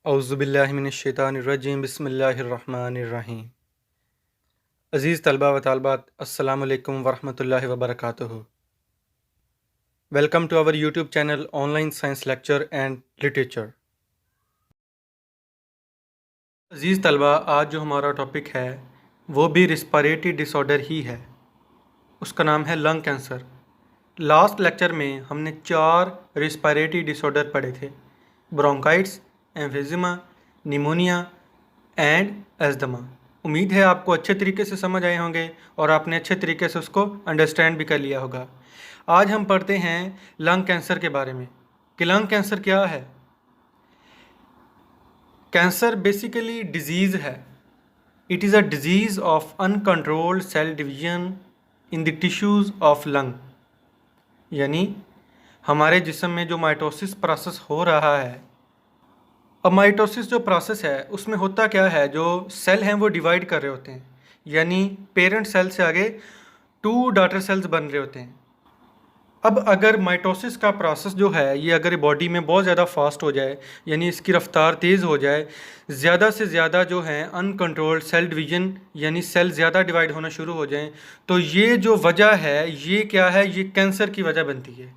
औज़ुबिल्लाहिमिनश्शैतानिर्रजीम बिस्मिल्लाहिर्रहमानिर्रहीम। अज़ीज़ तलबा व तालबात, अस्सलामु अलैकुम वरहमतुल्लाहि वबरकातुहू। Welcome to our YouTube channel online science lecture and literature. अज़ीज़ तलबा, आज जो हमारा टॉपिक है वो भी रिस्पायरेटरी डिसऑर्डर ही है। उसका नाम है लंग कैंसर। लास्ट लेक्चर में हमने 4 रिस्पायरेटरी डिसऑर्डर पढ़े थे: ब्रोंकाइट्स, एम्फिज़िमा, निमोनिया एंड एस्दमा। उम्मीद है आपको अच्छे तरीके से समझ आए होंगे और आपने अच्छे तरीके से उसको अंडरस्टैंड भी कर लिया होगा। आज हम पढ़ते हैं लंग कैंसर के बारे में कि लंग कैंसर क्या है। कैंसर बेसिकली डिजीज़ है। It is a disease of uncontrolled cell division in the tissues of lung. यानी हमारे जिस्म में जो माइटोसिस प्रोसेस हो रहा है, अब माइटोसिस जो प्रोसेस है उसमें होता क्या है, जो सेल हैं वो डिवाइड कर रहे होते हैं। यानी पेरेंट सेल से आगे 2 डॉटर सेल्स बन रहे होते हैं। अब अगर माइटोसिस का प्रोसेस जो है ये अगर बॉडी में बहुत ज़्यादा फास्ट हो जाए, यानी इसकी रफ्तार तेज़ हो जाए, ज़्यादा से ज़्यादा जो है अनकंट्रोल्ड सेल डिवीजन यानी सेल ज़्यादा डिवाइड होना शुरू हो जाएं, तो ये जो वजह है ये क्या है, ये कैंसर की वजह बनती है।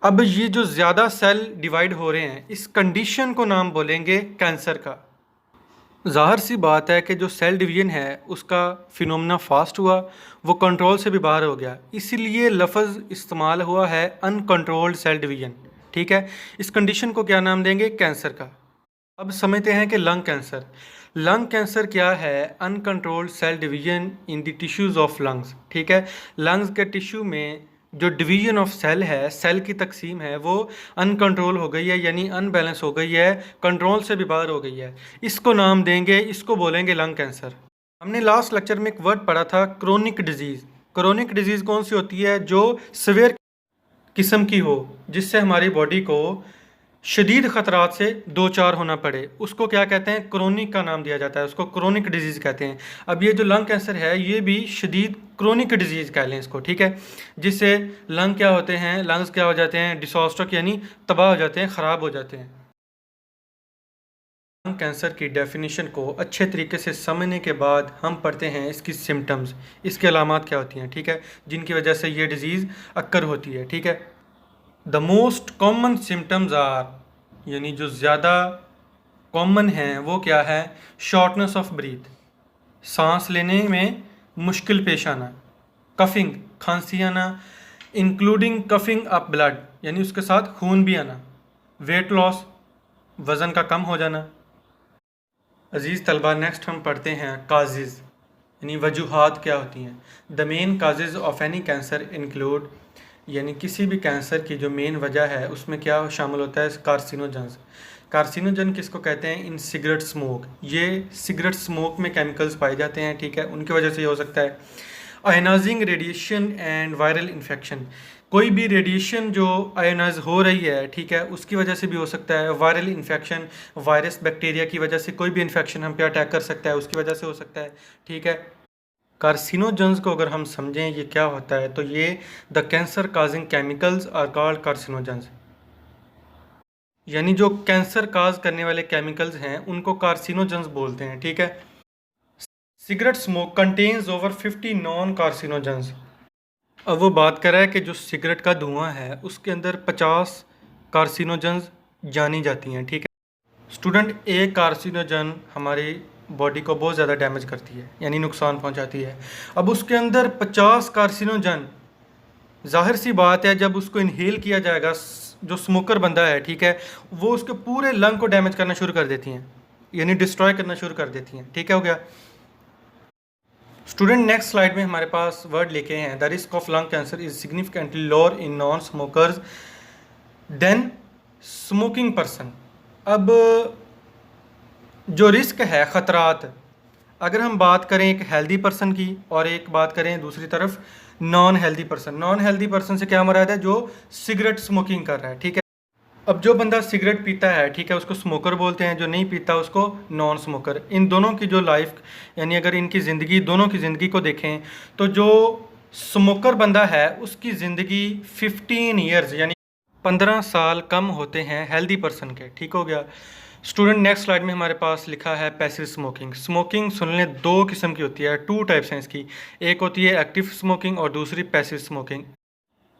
अब ये जो ज़्यादा सेल डिवाइड हो रहे हैं, इस कंडीशन को नाम बोलेंगे कैंसर का। ज़ाहिर सी बात है कि जो सेल डिवीजन है उसका फिनोमेना फास्ट हुआ, वो कंट्रोल से भी बाहर हो गया, इसीलिए लफ्ज़ इस्तेमाल हुआ है अनकंट्रोल्ड सेल डिवीजन। ठीक है, इस कंडीशन को क्या नाम देंगे, कैंसर का। अब समझते हैं कि लंग कैंसर। लंग कैंसर क्या है, uncontrolled cell division in the tissues of lungs. ठीक है, लंग्स के टिश्यू में जो डिवीजन ऑफ सेल है, सेल की तकसीम है, वो अनकंट्रोल हो गई है, यानी अनबैलेंस हो गई है, कंट्रोल से भी बाहर हो गई है। इसको नाम देंगे, इसको बोलेंगे लंग कैंसर। हमने लास्ट लेक्चर में एक वर्ड पढ़ा था, क्रोनिक डिजीज़। क्रोनिक डिजीज़ कौन सी होती है, जो सीवियर किस्म की हो, जिससे हमारी बॉडी को शदीद ख़तरात से दो चार होना पड़े, उसको क्या कहते हैं, क्रोनिक का नाम दिया जाता है, उसको क्रोनिक डिजीज़ कहते हैं। अब ये जो लंग कैंसर है ये भी शदीद क्रोनिक डिजीज़ कह लें इसको। ठीक है, जिससे लंग क्या होते हैं, लंग्स क्या हो जाते हैं, डिसऑस्ट्रक यानी तबाह हो जाते हैं, ख़राब हो जाते हैं। लंग कैंसर की डेफिनेशन को अच्छे तरीके से समझने के बाद हम पढ़ते हैं इसकी सिम्टम्स, इसकी अलामात क्या होती हैं। ठीक है, जिनकी वजह से ये डिज़ीज़ अक्कर होती है। ठीक है, the most common symptoms are, यानी जो ज़्यादा कॉमन हैं वो क्या है, शॉर्टनेस ऑफ ब्रीथ, सांस लेने में मुश्किल पेश आना, कफिंग, खांसी आना, इंक्लूडिंग कफिंग अप ब्लड, यानी उसके साथ खून भी आना, वेट लॉस, वज़न का कम हो जाना। अज़ीज़ तलबा, नेक्स्ट हम पढ़ते हैं काजेज़, यानी वजूहात क्या होती हैं। The main causes of any cancer include, यानी किसी भी कैंसर की जो मेन वजह है उसमें क्या शामिल होता है, कार्सिनोजेंस। कार्सिनोजन किसको कहते हैं, इन सिगरेट स्मोक। ये सिगरेट स्मोक में केमिकल्स पाए जाते हैं। ठीक है, उनकी वजह से ये हो सकता है। Ionising radiation and viral infection, कोई भी रेडिएशन जो आयनाइज हो रही है, ठीक है, उसकी वजह से भी हो सकता है। वायरल इन्फेक्शन, वायरस बैक्टीरिया की वजह से कोई भी इन्फेक्शन हम पे अटैक कर सकता है, उसकी वजह से हो सकता है। ठीक है, कार्सिनोजेंस को अगर हम समझें ये क्या होता है, तो ये the cancer causing chemicals are called carcinogens, यानी जो कैंसर काज करने वाले केमिकल्स हैं उनको कार्सिनोजेंस बोलते हैं। ठीक है, cigarette smoke contains over 50 non carcinogens. अब वो बात कर रहा है कि जो सिगरेट का धुआं है उसके अंदर 50 कार्सिनोजेंस जानी जाती हैं। ठीक है स्टूडेंट, एक कार्सिनोजन हमारी बॉडी को बहुत ज़्यादा डैमेज करती है, यानी नुकसान पहुंचाती है। अब उसके अंदर 50 कार्सिनोजन, जाहिर सी बात है जब उसको इनहेल किया जाएगा, जो स्मोकर बंदा है, ठीक है, वो उसके पूरे लंग को डैमेज करना शुरू कर देती हैं, यानी डिस्ट्रॉय करना शुरू कर देती हैं। ठीक है, हो गया स्टूडेंट। नेक्स्ट स्लाइड में हमारे पास वर्ड लिखे हैं, the risk of lung cancer is significantly lower in non smokers than smoking person. अब जो रिस्क है, ख़तरात, अगर हम बात करें एक हेल्दी पर्सन की और एक बात करें दूसरी तरफ non healthy person. Non healthy person से क्या मुराद है, जो सिगरेट स्मोकिंग कर रहा है। ठीक है, अब जो बंदा सिगरेट पीता है, ठीक है, उसको स्मोकर बोलते हैं, जो नहीं पीता उसको नॉन स्मोकर। इन दोनों की जो लाइफ, यानी अगर इनकी ज़िंदगी, दोनों की ज़िंदगी को देखें तो जो स्मोकर बंदा है उसकी ज़िंदगी 15 ईयर्स यानी 15 साल कम होते हैं हेल्दी पर्सन के, ठीक हो गया। स्टूडेंट नेक्स्ट स्लाइड में हमारे पास लिखा है पैसिव स्मोकिंग। स्मोकिंग सुन लें, दो किस्म की होती है, टू टाइप्स हैं इसकी। एक होती है एक्टिव स्मोकिंग और दूसरी पैसिव स्मोकिंग।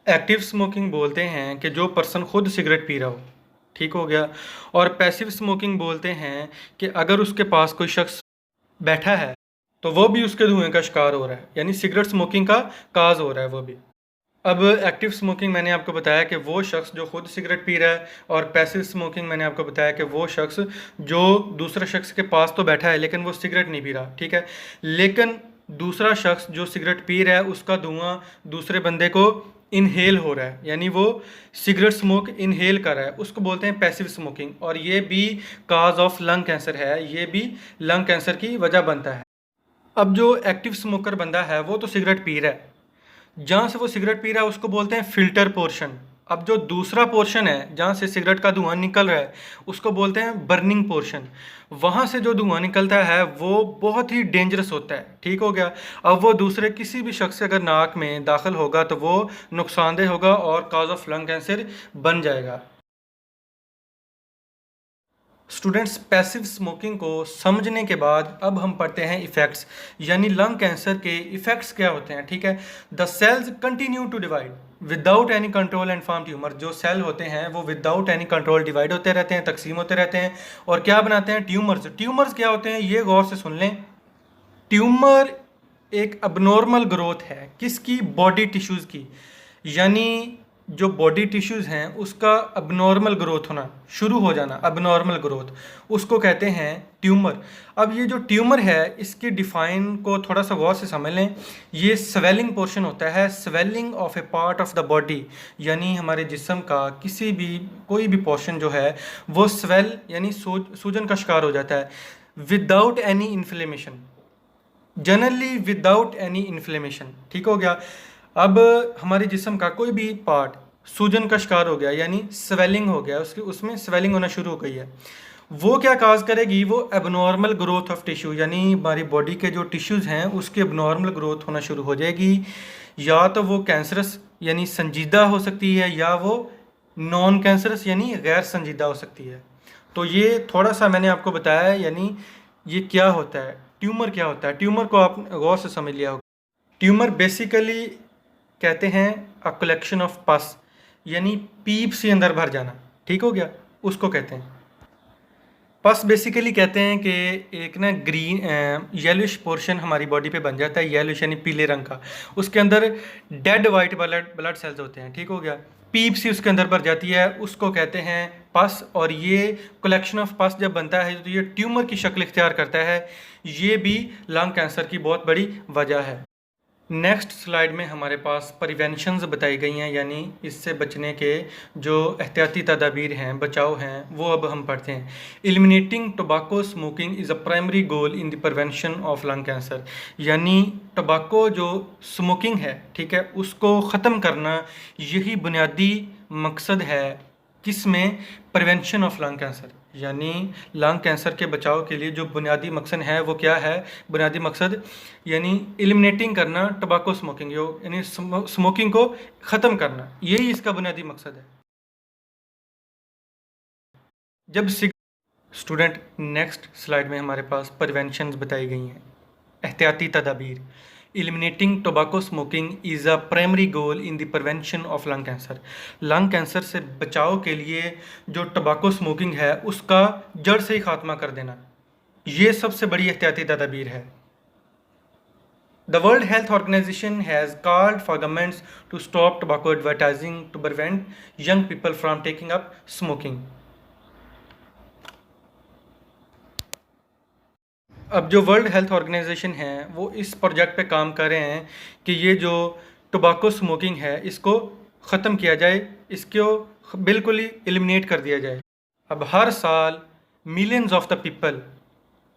एक्टिव स्मोकिंग बोलते हैं कि जो पर्सन खुद सिगरेट पी रहा हो, ठीक हो गया। और पैसिव स्मोकिंग बोलते हैं कि अगर उसके पास कोई शख्स बैठा है तो वो भी उसके धुएं का शिकार हो रहा है, यानी सिगरेट स्मोकिंग का काज हो रहा है वो भी। अब एक्टिव स्मोकिंग मैंने आपको बताया कि वो शख्स जो खुद सिगरेट पी रहा है, और पैसिव स्मोकिंग मैंने आपको बताया कि वो शख्स जो दूसरे शख्स के पास तो बैठा है लेकिन वो सिगरेट नहीं पी रहा, ठीक है, लेकिन दूसरा शख्स जो सिगरेट पी रहा है उसका धुआं दूसरे बंदे को इनहेल हो रहा है, यानी वो सिगरेट स्मोक इनहेल कर रहा है, उसको बोलते हैं पैसिव स्मोकिंग। और ये भी काज ऑफ लंग कैंसर है, ये भी लंग कैंसर की वजह बनता है। अब जो एक्टिव स्मोकर बंदा है वो तो सिगरेट पी रहा है, जहाँ से वो सिगरेट पी रहा है उसको बोलते हैं फिल्टर पोर्शन। अब जो दूसरा पोर्शन है जहाँ से सिगरेट का धुआं निकल रहा है उसको बोलते हैं बर्निंग पोर्शन। वहाँ से जो धुआं निकलता है वो बहुत ही डेंजरस होता है, ठीक हो गया। अब वो दूसरे किसी भी शख्स से अगर नाक में दाखिल होगा तो वो नुकसानदेह होगा और कॉज ऑफ लंग कैंसर बन जाएगा। स्टूडेंट्स, पैसिव स्मोकिंग को समझने के बाद अब हम पढ़ते हैं इफ़ेक्ट्स, यानी लंग कैंसर के इफ़ेक्ट्स क्या होते हैं, ठीक है। The cells continue to divide without any control and form tumour. जो सेल होते हैं वो विदाउट एनी कंट्रोल डिवाइड होते रहते हैं, तकसीम होते रहते हैं, और क्या बनाते हैं, ट्यूमर्स। ट्यूमर्स क्या होते हैं ये गौर से सुन लें। ट्यूमर एक अबनॉर्मल ग्रोथ है, किसकी, बॉडी टिश्यूज़ की, यानी जो बॉडी टिश्यूज़ हैं उसका अबनॉर्मल ग्रोथ होना शुरू हो जाना, अबनॉर्मल ग्रोथ, उसको कहते हैं ट्यूमर। अब ये जो ट्यूमर है इसके डिफाइन को थोड़ा सा गौर से समझ लें। ये स्वेलिंग पोर्शन होता है, swelling of A part of the body, यानी हमारे जिस्म का किसी भी कोई भी पोर्शन जो है वो स्वेल यानी सूजन का शिकार हो जाता है, without any inflammation, generally without any inflammation, ठीक हो गया। अब हमारे जिस्म का कोई भी पार्ट सूजन का शिकार हो गया, यानी स्वेलिंग हो गया, उसमें स्वेलिंग होना शुरू हो गई है, वो क्या काज करेगी, वो एबनॉर्मल ग्रोथ ऑफ टिश्यू, यानी हमारी बॉडी के जो टिश्यूज़ हैं उसकी एबनॉर्मल ग्रोथ होना शुरू हो जाएगी। या तो वो कैंसरस यानी संजीदा हो सकती है, या वो नॉन कैंसरस यानी गैर संजीदा हो सकती है। तो ये थोड़ा सा मैंने आपको बताया है, यानी ये क्या होता है, ट्यूमर क्या होता है। ट्यूमर को आप गौर से समझ लिया होगा। ट्यूमर बेसिकली कहते हैं अ कलेक्शन ऑफ पस, यानी पीप से अंदर भर जाना, ठीक हो गया, उसको कहते हैं पस। बेसिकली कहते हैं कि एक ना ग्रीन येलोइश पोर्शन हमारी बॉडी पे बन जाता है, येलोइश यानी पीले रंग का, उसके अंदर डेड वाइट ब्लड सेल्स होते हैं, ठीक हो गया, पीप सी उसके अंदर भर जाती है, उसको कहते हैं पस। और ये कलेक्शन ऑफ पस जब बनता है तो ये ट्यूमर की शक्ल इख्तियार करता है, ये भी लंग कैंसर की बहुत बड़ी वजह है। नेक्स्ट स्लाइड में हमारे पास प्रिवेंशंस बताई गई हैं, यानी इससे बचने के जो एहतियाती तदाबीर हैं, बचाव हैं, वो अब हम पढ़ते हैं। Eliminating tobacco smoking is a primary goal in the prevention of lung cancer, यानी टोबैको जो स्मोकिंग है, ठीक है, उसको ख़त्म करना यही बुनियादी मकसद है, किसमें, प्रिवेंशन ऑफ लंग कैंसर, यानी लंग कैंसर के बचाव के लिए जो बुनियादी मकसद है वो क्या है, बुनियादी मकसद यानी एलिमिनेटिंग करना टोबैको स्मोकिंग, यानी स्मोकिंग को ख़त्म करना, यही इसका बुनियादी मकसद है। जब स्टूडेंट, नेक्स्ट स्लाइड में हमारे पास प्रिवेंशंस बताई गई हैं, एहतियाती तदाबीर। Eliminating tobacco smoking is a primary goal in the prevention of lung cancer. Lung cancer से बचाव के लिए जो टोबैको स्मोकिंग है उसका जड़ से ही खात्मा कर देना, ये सबसे बड़ी एहतियाती तदाबीर है। The World Health Organization has called for governments to stop tobacco advertising to prevent young people from taking up smoking. अब जो वर्ल्ड हेल्थ ऑर्गेनाइजेशन है वो इस प्रोजेक्ट पे काम कर रहे हैं कि ये जो टोबैको स्मोकिंग है इसको ख़त्म किया जाए, इसको बिल्कुल ही एलिमिनेट कर दिया जाए। अब हर साल millions of the people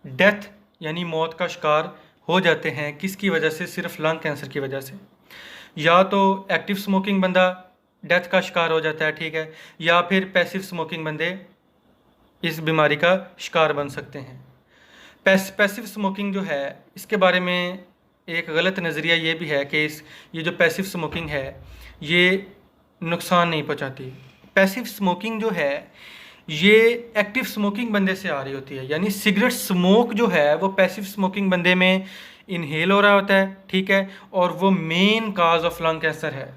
death यानी मौत का शिकार हो जाते हैं, किसकी वजह से, सिर्फ लंग कैंसर की वजह से। या तो एक्टिव स्मोकिंग बंदा डेथ का शिकार हो जाता है, ठीक है, या फिर पैसिव स्मोकिंग बंदे इस बीमारी का शिकार बन सकते हैं। पैसिव स्मोकिंग जो है इसके बारे में एक गलत नज़रिया ये भी है कि ये जो पैसिव स्मोकिंग है ये नुकसान नहीं पहुंचाती। पैसिव स्मोकिंग जो है ये एक्टिव स्मोकिंग बंदे से आ रही होती है, यानी सिगरेट स्मोक जो है वो पैसिव स्मोकिंग बंदे में इनहेल हो रहा होता है, ठीक है, और वो main cause of lung cancer है।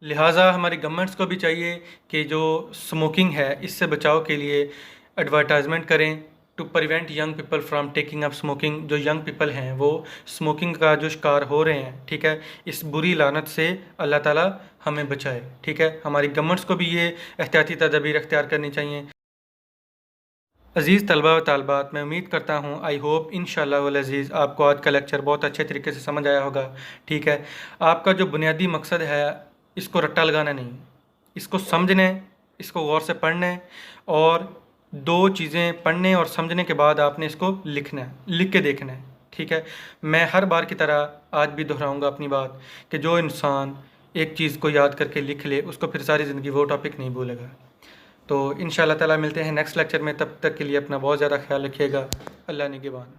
लिहाजा हमारी गवर्नमेंट्स को भी चाहिए कि जो स्मोकिंग है इससे बचाव के लिए एडवर्टाइजमेंट करें to prevent young people from taking up smoking. जो यंग पीपल हैं वो स्मोकिंग का जो शिकार हो रहे हैं, ठीक है, इस बुरी लानत से अल्लाह ताला हमें बचाए, ठीक है। हमारी गवर्नमेंट्स को भी ये एहतियाती तदबीर अख्तियार करनी चाहिए। अज़ीज़ तलबा व तालबात, मैं उम्मीद करता हूँ, आई होप इंशाअल्लाह वल अज़ीज़ आपको आज का लेक्चर बहुत अच्छे तरीके से समझ आया होगा, ठीक है। आपका जो बुनियादी मकसद है इसको रट्टा लगाना नहीं, इसको समझना है, इसको गौर से पढ़ना है, और दो चीज़ें पढ़ने और समझने के बाद आपने इसको लिखना है, लिख के देखना है, ठीक है। मैं हर बार की तरह आज भी दोहराऊँगा अपनी बात कि जो इंसान एक चीज़ को याद करके लिख ले उसको फिर सारी ज़िंदगी वो टॉपिक नहीं भूलेगा। तो इंशाअल्लाह ताला मिलते हैं नेक्स्ट लेक्चर में, तब तक के लिए अपना बहुत ज़्यादा ख्याल रखिएगा। अल्लाह निगहबान।